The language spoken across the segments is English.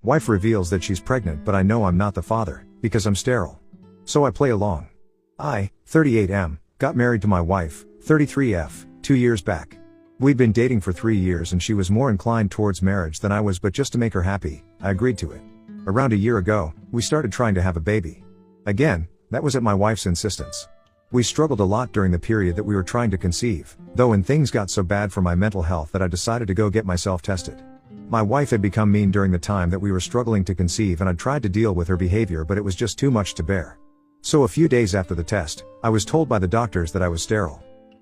Wife reveals that she's pregnant, but I know I'm not the father, because I'm sterile. So I play along. I, 38M, got married to my wife, 33F, 2 years back. We'd been dating for 3 years and she was more inclined towards marriage than I was, but just to make her happy, I agreed to it. Around a year ago, we started trying to have a baby. Again, that was at my wife's insistence. We struggled a lot during the period that we were trying to conceive, though, and things got so bad for my mental health that I decided to go get myself tested. My wife had become mean during the time that we were struggling to conceive, and I tried to deal with her behavior, but it was just too much to bear. So a few days after the test, I was told by the doctors that I was sterile.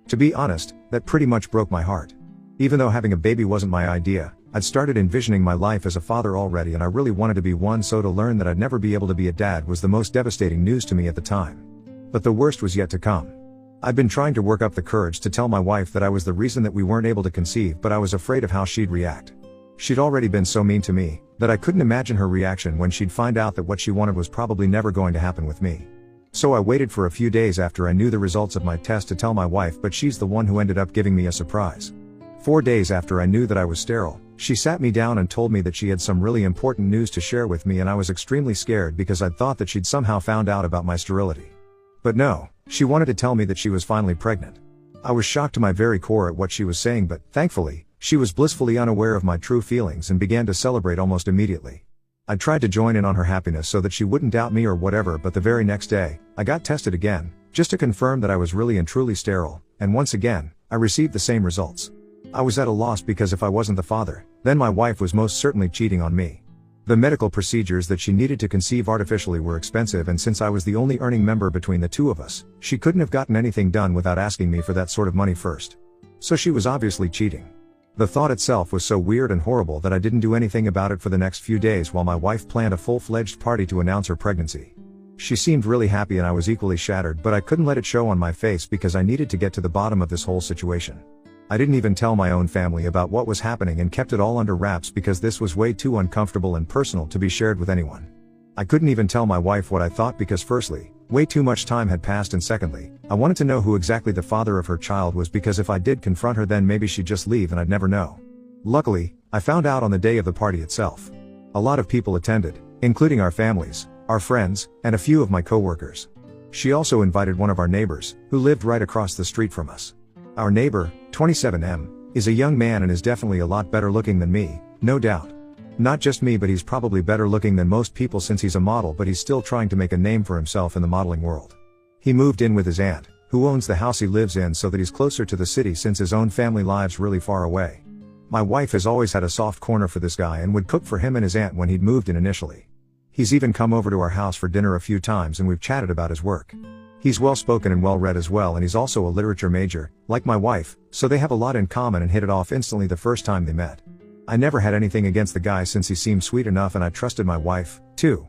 To be honest, that pretty much broke my heart. Even though having a baby wasn't my idea, I'd started envisioning my life as a father already, and I really wanted to be one, so to learn that I'd never be able to be a dad was the most devastating news to me at the time. But the worst was yet to come. I'd been trying to work up the courage to tell my wife that I was the reason that we weren't able to conceive, but I was afraid of how she'd react. She'd already been so mean to me, that I couldn't imagine her reaction when she'd find out that what she wanted was probably never going to happen with me. So I waited for a few days after I knew the results of my test to tell my wife, but she's the one who ended up giving me a surprise. 4 days after I knew that I was sterile, she sat me down and told me that she had some really important news to share with me, and I was extremely scared because I'd thought that she'd somehow found out about my sterility. But no, she wanted to tell me that she was finally pregnant. I was shocked to my very core at what she was saying, but, thankfully, she was blissfully unaware of my true feelings and began to celebrate almost immediately. I tried to join in on her happiness so that she wouldn't doubt me or whatever, but the very next day, I got tested again, just to confirm that I was really and truly sterile, and once again, I received the same results. I was at a loss because if I wasn't the father, then my wife was most certainly cheating on me. The medical procedures that she needed to conceive artificially were expensive, and since I was the only earning member between the two of us, she couldn't have gotten anything done without asking me for that sort of money first. So she was obviously cheating. The thought itself was so weird and horrible that I didn't do anything about it for the next few days while my wife planned a full-fledged party to announce her pregnancy. She seemed really happy and I was equally shattered, but I couldn't let it show on my face because I needed to get to the bottom of this whole situation. I didn't even tell my own family about what was happening and kept it all under wraps because this was way too uncomfortable and personal to be shared with anyone. I couldn't even tell my wife what I thought because firstly, way too much time had passed, and secondly, I wanted to know who exactly the father of her child was, because if I did confront her then maybe she'd just leave and I'd never know. Luckily, I found out on the day of the party itself. A lot of people attended, including our families, our friends, and a few of my coworkers. She also invited one of our neighbors, who lived right across the street from us. Our neighbor, 27M, is a young man and is definitely a lot better looking than me, no doubt. Not just me, but he's probably better looking than most people since he's a model, but he's still trying to make a name for himself in the modeling world. He moved in with his aunt, who owns the house he lives in, so that he's closer to the city since his own family lives really far away. My wife has always had a soft corner for this guy and would cook for him and his aunt when he'd moved in initially. He's even come over to our house for dinner a few times and we've chatted about his work. He's well spoken and well read as well, and he's also a literature major, like my wife, so they have a lot in common and hit it off instantly the first time they met. I never had anything against the guy since he seemed sweet enough and I trusted my wife, too.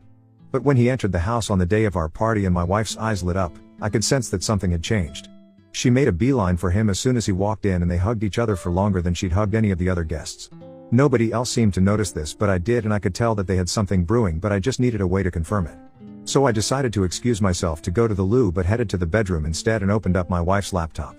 But when he entered the house on the day of our party and my wife's eyes lit up, I could sense that something had changed. She made a beeline for him as soon as he walked in and they hugged each other for longer than she'd hugged any of the other guests. Nobody else seemed to notice this, but I did, and I could tell that they had something brewing, but I just needed a way to confirm it. So I decided to excuse myself to go to the loo, but headed to the bedroom instead and opened up my wife's laptop.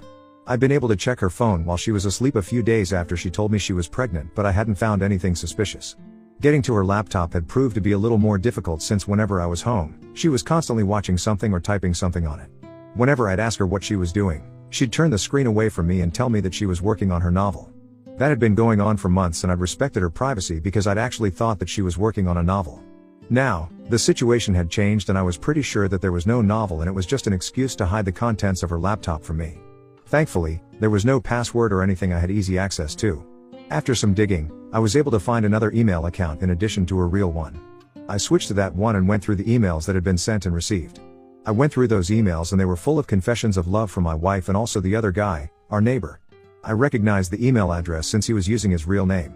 I'd been able to check her phone while she was asleep a few days after she told me she was pregnant, but I hadn't found anything suspicious. Getting to her laptop had proved to be a little more difficult since whenever I was home, she was constantly watching something or typing something on it. Whenever I'd ask her what she was doing, she'd turn the screen away from me and tell me that she was working on her novel. That had been going on for months and I'd respected her privacy because I'd actually thought that she was working on a novel. Now, the situation had changed and I was pretty sure that there was no novel and it was just an excuse to hide the contents of her laptop from me. Thankfully, there was no password or anything I had easy access to. After some digging, I was able to find another email account in addition to her real one. I switched to that one and went through the emails that had been sent and received. I went through those emails and they were full of confessions of love from my wife and also the other guy, our neighbor. I recognized the email address since he was using his real name.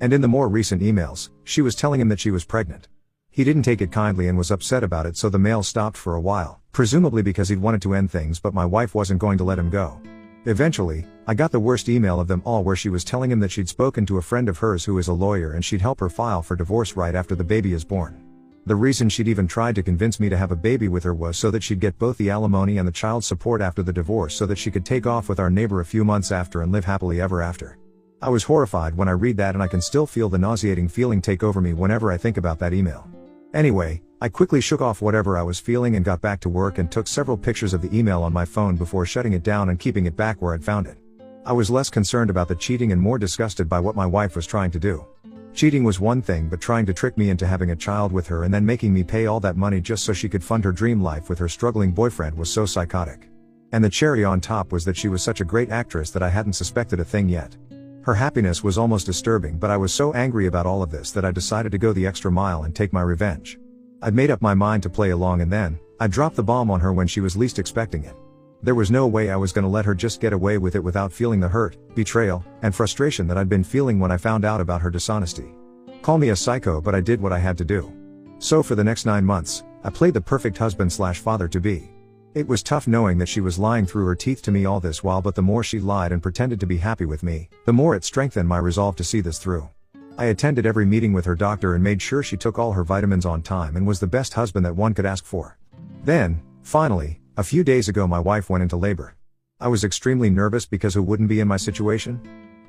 And in the more recent emails, she was telling him that she was pregnant. He didn't take it kindly and was upset about it, so the mail stopped for a while, presumably because he'd wanted to end things, but my wife wasn't going to let him go. Eventually, I got the worst email of them all, where she was telling him that she'd spoken to a friend of hers who is a lawyer and she'd help her file for divorce right after the baby is born. The reason she'd even tried to convince me to have a baby with her was so that she'd get both the alimony and the child support after the divorce so that she could take off with our neighbor a few months after and live happily ever after. I was horrified when I read that, and I can still feel the nauseating feeling take over me whenever I think about that email. Anyway, I quickly shook off whatever I was feeling and got back to work and took several pictures of the email on my phone before shutting it down and keeping it back where I'd found it. I was less concerned about the cheating and more disgusted by what my wife was trying to do. Cheating was one thing, but trying to trick me into having a child with her and then making me pay all that money just so she could fund her dream life with her struggling boyfriend was so psychotic. And the cherry on top was that she was such a great actress that I hadn't suspected a thing yet. Her happiness was almost disturbing, but I was so angry about all of this that I decided to go the extra mile and take my revenge. I'd made up my mind to play along, and then I dropped the bomb on her when she was least expecting it. There was no way I was going to let her just get away with it without feeling the hurt, betrayal, and frustration that I'd been feeling when I found out about her dishonesty. Call me a psycho, but I did what I had to do. So for the next 9 months, I played the perfect husband/father-to-be. It was tough knowing that she was lying through her teeth to me all this while, but the more she lied and pretended to be happy with me, the more it strengthened my resolve to see this through. I attended every meeting with her doctor and made sure she took all her vitamins on time and was the best husband that one could ask for. Then, finally, a few days ago, my wife went into labor. I was extremely nervous because who wouldn't be in my situation?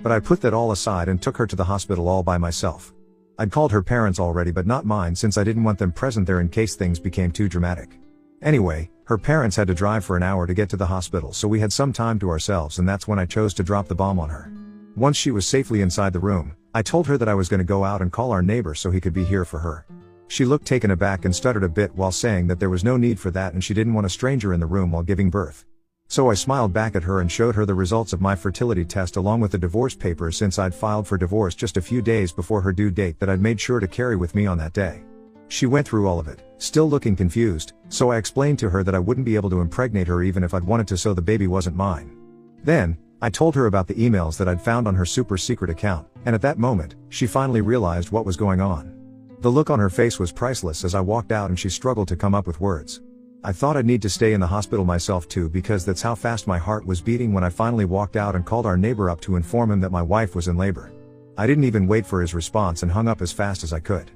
But I put that all aside and took her to the hospital all by myself. I'd called her parents already, but not mine, since I didn't want them present there in case things became too dramatic. Anyway, her parents had to drive for an hour to get to the hospital, so we had some time to ourselves, and that's when I chose to drop the bomb on her. Once she was safely inside the room, I told her that I was going to go out and call our neighbor so he could be here for her. She looked taken aback and stuttered a bit while saying that there was no need for that and she didn't want a stranger in the room while giving birth. So I smiled back at her and showed her the results of my fertility test along with the divorce papers, since I'd filed for divorce just a few days before her due date that I'd made sure to carry with me on that day. She went through all of it, still looking confused, so I explained to her that I wouldn't be able to impregnate her even if I'd wanted to, so the baby wasn't mine. Then, I told her about the emails that I'd found on her super secret account, and at that moment, she finally realized what was going on. The look on her face was priceless as I walked out and she struggled to come up with words. I thought I'd need to stay in the hospital myself too, because that's how fast my heart was beating when I finally walked out and called our neighbor up to inform him that my wife was in labor. I didn't even wait for his response and hung up as fast as I could.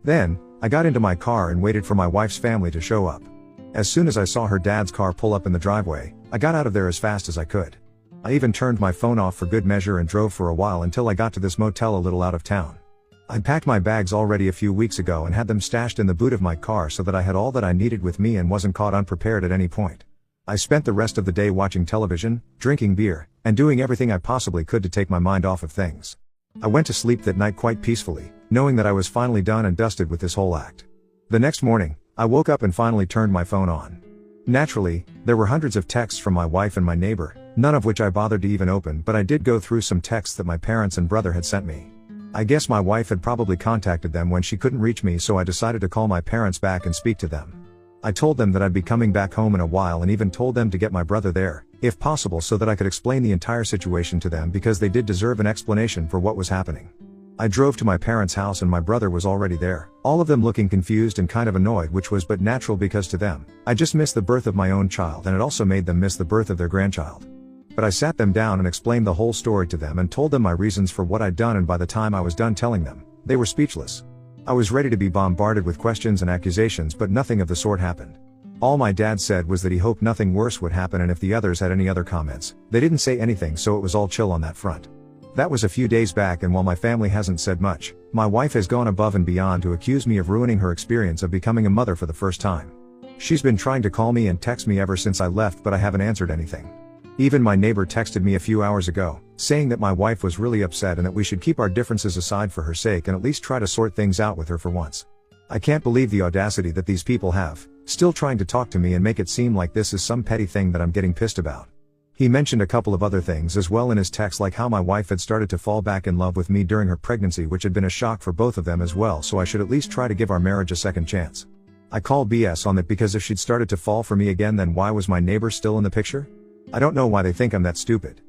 Then, I got into my car and waited for my wife's family to show up. As soon as I saw her dad's car pull up in the driveway, I got out of there as fast as I could. I even turned my phone off for good measure and drove for a while until I got to this motel a little out of town. I'd packed my bags already a few weeks ago and had them stashed in the boot of my car so that I had all that I needed with me and wasn't caught unprepared at any point. I spent the rest of the day watching television, drinking beer, and doing everything I possibly could to take my mind off of things. I went to sleep that night quite peacefully, knowing that I was finally done and dusted with this whole act. The next morning, I woke up and finally turned my phone on. Naturally, there were hundreds of texts from my wife and my neighbor, none of which I bothered to even open, but I did go through some texts that my parents and brother had sent me. I guess my wife had probably contacted them when she couldn't reach me, so I decided to call my parents back and speak to them. I told them that I'd be coming back home in a while and even told them to get my brother there, if possible, so that I could explain the entire situation to them, because they did deserve an explanation for what was happening. I drove to my parents' house and my brother was already there, all of them looking confused and kind of annoyed, which was but natural because to them, I just missed the birth of my own child and it also made them miss the birth of their grandchild. But I sat them down and explained the whole story to them and told them my reasons for what I'd done, and by the time I was done telling them, they were speechless. I was ready to be bombarded with questions and accusations, but nothing of the sort happened. All my dad said was that he hoped nothing worse would happen, and if the others had any other comments, they didn't say anything, so it was all chill on that front. That was a few days back, and while my family hasn't said much, my wife has gone above and beyond to accuse me of ruining her experience of becoming a mother for the first time. She's been trying to call me and text me ever since I left, but I haven't answered anything. Even my neighbor texted me a few hours ago, saying that my wife was really upset and that we should keep our differences aside for her sake and at least try to sort things out with her for once. I can't believe the audacity that these people have, still trying to talk to me and make it seem like this is some petty thing that I'm getting pissed about. He mentioned a couple of other things as well in his text, like how my wife had started to fall back in love with me during her pregnancy, which had been a shock for both of them as well, so I should at least try to give our marriage a second chance. I call BS on that, because if she'd started to fall for me again, then why was my neighbor still in the picture? I don't know why they think I'm that stupid.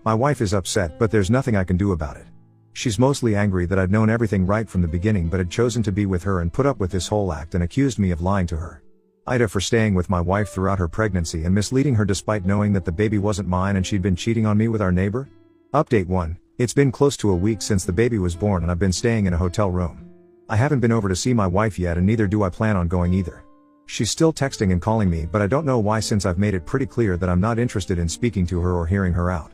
My wife is upset, but there's nothing I can do about it. She's mostly angry that I'd known everything right from the beginning but had chosen to be with her and put up with this whole act, and accused me of lying to her. AITA for staying with my wife throughout her pregnancy and misleading her despite knowing that the baby wasn't mine and she'd been cheating on me with our neighbor. Update 1. It's been close to a week since the baby was born and I've been staying in a hotel room. I haven't been over to see my wife yet, and neither do I plan on going either. She's still texting and calling me, but I don't know why, since I've made it pretty clear that I'm not interested in speaking to her or hearing her out.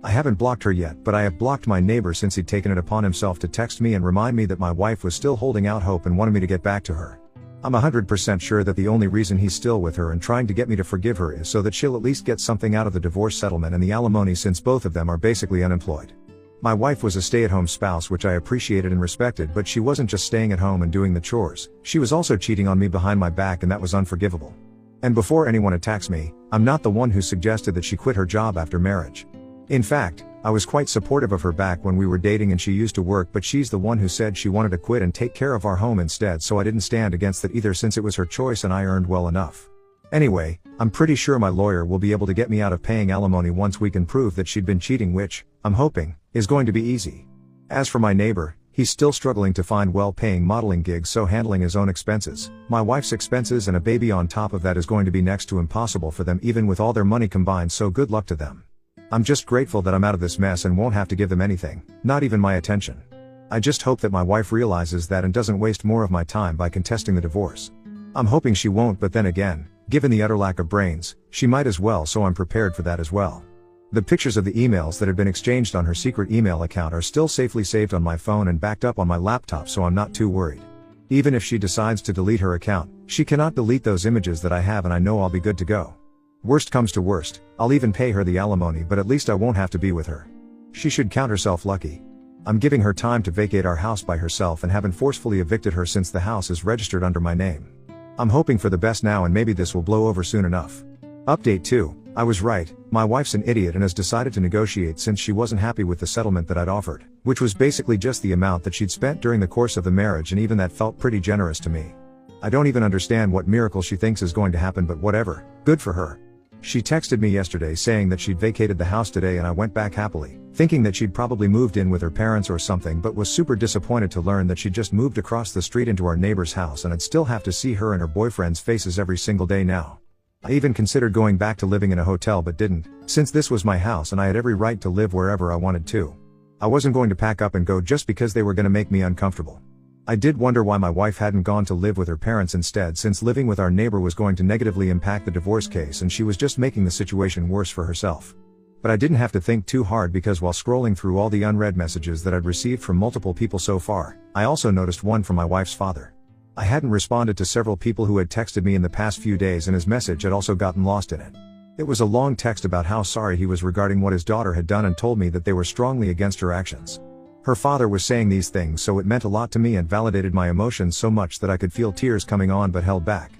I haven't blocked her yet, but I have blocked my neighbor since he'd taken it upon himself to text me and remind me that my wife was still holding out hope and wanted me to get back to her. I'm 100% sure that the only reason he's still with her and trying to get me to forgive her is so that she'll at least get something out of the divorce settlement and the alimony, since both of them are basically unemployed. My wife was a stay-at-home spouse, which I appreciated and respected, but she wasn't just staying at home and doing the chores, she was also cheating on me behind my back, and that was unforgivable. And before anyone attacks me, I'm not the one who suggested that she quit her job after marriage. In fact, I was quite supportive of her back when we were dating and she used to work, but she's the one who said she wanted to quit and take care of our home instead, so I didn't stand against that either, since it was her choice and I earned well enough. Anyway, I'm pretty sure my lawyer will be able to get me out of paying alimony once we can prove that she'd been cheating, which, I'm hoping, is going to be easy. As for my neighbor, he's still struggling to find well-paying modeling gigs, so handling his own expenses, my wife's expenses and a baby on top of that is going to be next to impossible for them even with all their money combined, so good luck to them. I'm just grateful that I'm out of this mess and won't have to give them anything, not even my attention. I just hope that my wife realizes that and doesn't waste more of my time by contesting the divorce. I'm hoping she won't, but then again, given the utter lack of brains, she might as well, so I'm prepared for that as well. The pictures of the emails that had been exchanged on her secret email account are still safely saved on my phone and backed up on my laptop, so I'm not too worried. Even if she decides to delete her account, she cannot delete those images that I have, and I know I'll be good to go. Worst comes to worst, I'll even pay her the alimony, but at least I won't have to be with her. She should count herself lucky. I'm giving her time to vacate our house by herself and haven't forcefully evicted her since the house is registered under my name. I'm hoping for the best now, and maybe this will blow over soon enough. Update 2. I was right, my wife's an idiot and has decided to negotiate since she wasn't happy with the settlement that I'd offered, which was basically just the amount that she'd spent during the course of the marriage, and even that felt pretty generous to me. I don't even understand what miracle she thinks is going to happen, but whatever, good for her. She texted me yesterday saying that she'd vacated the house today, and I went back happily, thinking that she'd probably moved in with her parents or something, but was super disappointed to learn that she'd just moved across the street into our neighbor's house and I'd still have to see her and her boyfriend's faces every single day now. I even considered going back to living in a hotel but didn't, since this was my house and I had every right to live wherever I wanted to. I wasn't going to pack up and go just because they were going to make me uncomfortable. I did wonder why my wife hadn't gone to live with her parents instead, since living with our neighbor was going to negatively impact the divorce case and she was just making the situation worse for herself. But I didn't have to think too hard, because while scrolling through all the unread messages that I'd received from multiple people so far, I also noticed one from my wife's father. I hadn't responded to several people who had texted me in the past few days, and his message had also gotten lost in it. It was a long text about how sorry he was regarding what his daughter had done and told me that they were strongly against her actions. Her father was saying these things, so it meant a lot to me and validated my emotions so much that I could feel tears coming on but held back.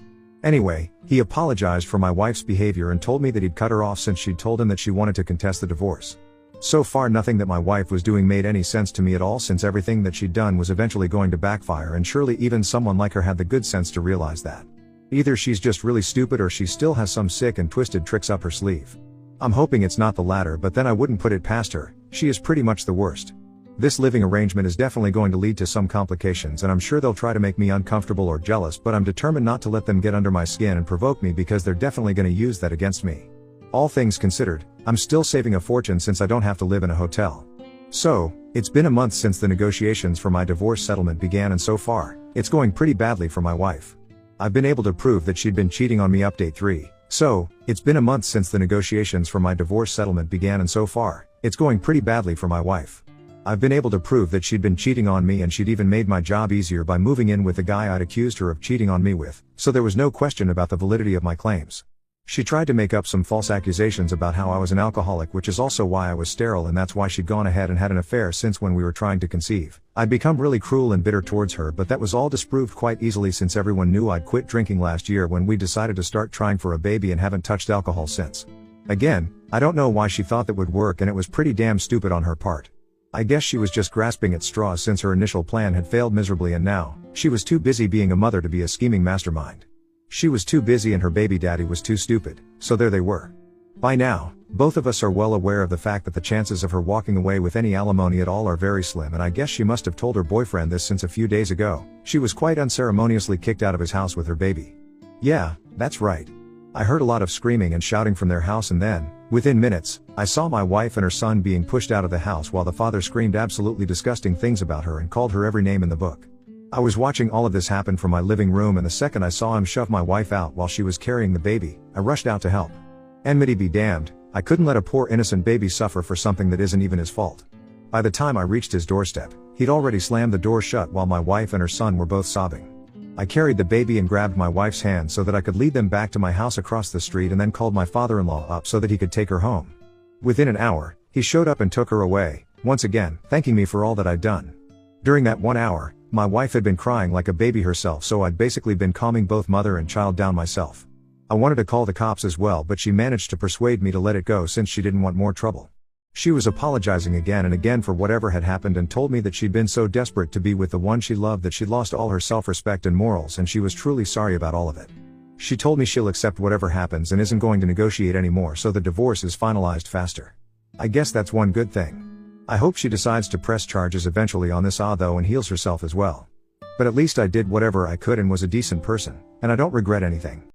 Anyway, he apologized for my wife's behavior and told me that he'd cut her off since she'd told him that she wanted to contest the divorce. So far nothing that my wife was doing made any sense to me at all, since everything that she'd done was eventually going to backfire, and surely even someone like her had the good sense to realize that. Either she's just really stupid or she still has some sick and twisted tricks up her sleeve. I'm hoping it's not the latter, but then I wouldn't put it past her. She is pretty much the worst. This living arrangement is definitely going to lead to some complications, and I'm sure they'll try to make me uncomfortable or jealous, but I'm determined not to let them get under my skin and provoke me, because they're definitely going to use that against me. All things considered, I'm still saving a fortune since I don't have to live in a hotel. So, it's been a month since the negotiations for my divorce settlement began, and so far, it's going pretty badly for my wife. I've been able to prove that she'd been cheating on me. Update 3. So, it's been a month since the negotiations for my divorce settlement began, and so far, it's going pretty badly for my wife. I've been able to prove that she'd been cheating on me, and she'd even made my job easier by moving in with the guy I'd accused her of cheating on me with, so there was no question about the validity of my claims. She tried to make up some false accusations about how I was an alcoholic, which is also why I was sterile, and that's why she'd gone ahead and had an affair since when we were trying to conceive. I'd become really cruel and bitter towards her, but that was all disproved quite easily since everyone knew I'd quit drinking last year when we decided to start trying for a baby, and haven't touched alcohol since. Again, I don't know why she thought that would work, and it was pretty damn stupid on her part. I guess she was just grasping at straws since her initial plan had failed miserably, and now, she was too busy being a mother to be a scheming mastermind. She was too busy and her baby daddy was too stupid, so there they were. By now, both of us are well aware of the fact that the chances of her walking away with any alimony at all are very slim, and I guess she must have told her boyfriend this since a few days ago. She was quite unceremoniously kicked out of his house with her baby. Yeah, that's right. I heard a lot of screaming and shouting from their house, and then, within minutes, I saw my wife and her son being pushed out of the house while the father screamed absolutely disgusting things about her and called her every name in the book. I was watching all of this happen from my living room, and the second I saw him shove my wife out while she was carrying the baby, I rushed out to help. Enmity be damned, I couldn't let a poor innocent baby suffer for something that isn't even his fault. By the time I reached his doorstep, he'd already slammed the door shut while my wife and her son were both sobbing. I carried the baby and grabbed my wife's hand so that I could lead them back to my house across the street, and then called my father-in-law up so that he could take her home. Within an hour, he showed up and took her away, once again, thanking me for all that I'd done. During that 1 hour, my wife had been crying like a baby herself, so I'd basically been calming both mother and child down myself. I wanted to call the cops as well, but she managed to persuade me to let it go since she didn't want more trouble. She was apologizing again and again for whatever had happened and told me that she'd been so desperate to be with the one she loved that she'd lost all her self-respect and morals, and she was truly sorry about all of it. She told me she'll accept whatever happens and isn't going to negotiate anymore, so the divorce is finalized faster. I guess that's one good thing. I hope she decides to press charges eventually on this though and heals herself as well. But at least I did whatever I could and was a decent person, and I don't regret anything.